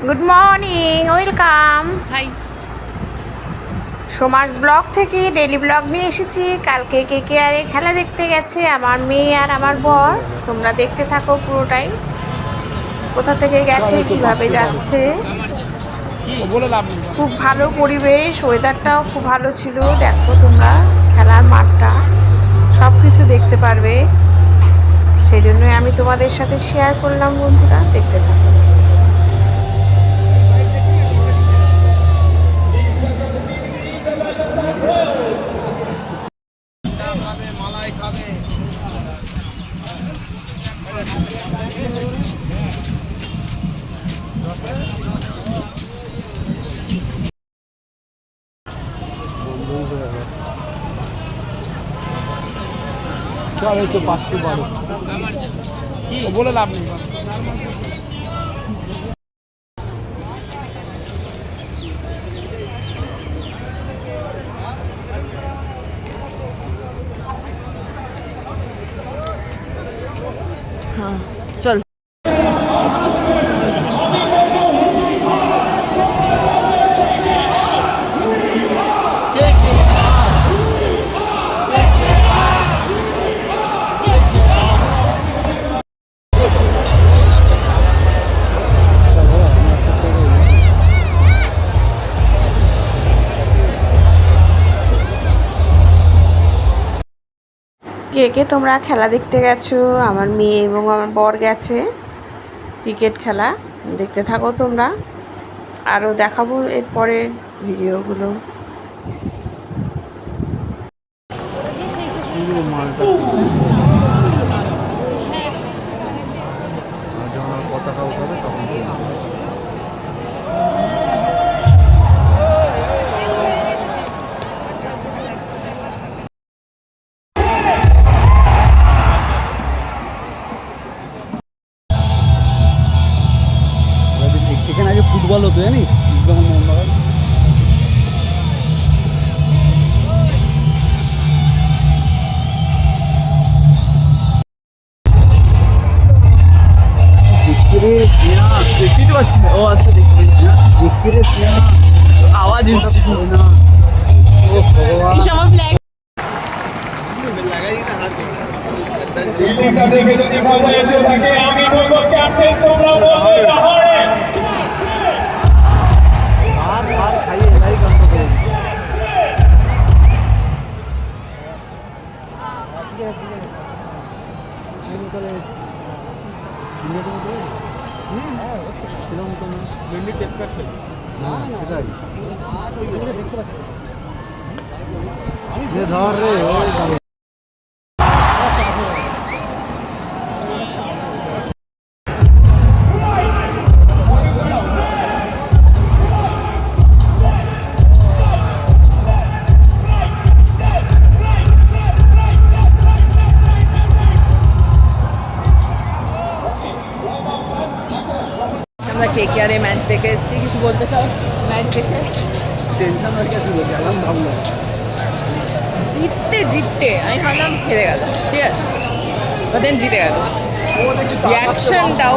Good morning, welcome. Hi. সোমার্স blog থেকে daily blog নিয়ে এসেছি। কালকে KKR এ খেলা দেখতে গেছে আমার মেয়ে আর আমার বর। তোমরা দেখতে থাকো পুরোটাই, কোথা থেকে গেছে, কিভাবে যাচ্ছে। খুব ভালো পরিবেশ, ওয়েদারটাও খুব ভালো ছিল। দেখো তোমরা খেলার মাঠটা, সব কিছু দেখতে পারবে। সেই জন্যই আমি তোমাদের সাথে শেয়ার করলাম। বন্ধুরা, দেখতে থাকো। তো 512 বলে লাভ নেই। হ্যাঁ চল। কে কে তোমরা খেলা দেখতে গেছো? আমার মেয়ে এবং আমার বর গেছে ক্রিকেট খেলা। দেখতে থাকো তোমরা, আরও দেখাবো এরপরে ভিডিওগুলো। পতাকা উঠাবে তখন এখানে আগে ফুটবল হতো, জানিস? ইস্টবেঙ্গল মোহনবাগান। দেখতে পাচ্ছি না। ও আচ্ছা, দেখতে পাচ্ছি না। আওয়াজ উঠছে না। ও ভগবান, আমার ফ্ল্যাগ দেখে যদি মজা এসে থাকে, আমি বলবো ক্যাপ্টেন, তোমরা বলবে হারে। আর খাইয়ে এলাই কাণ্ড করে ধর রে। আমরা KKR এ ম্যাচ দেখে এসেছি। কিছু বলতে চাও ম্যাচ দেখে? টেনশন হয়ে গেছিল, গেলাম ভাবলাম জিততে জিততে আমি ভাবলাম হেরে গেল, ঠিক আছে, দেন জিতে গেল। রিয়াকশনটাও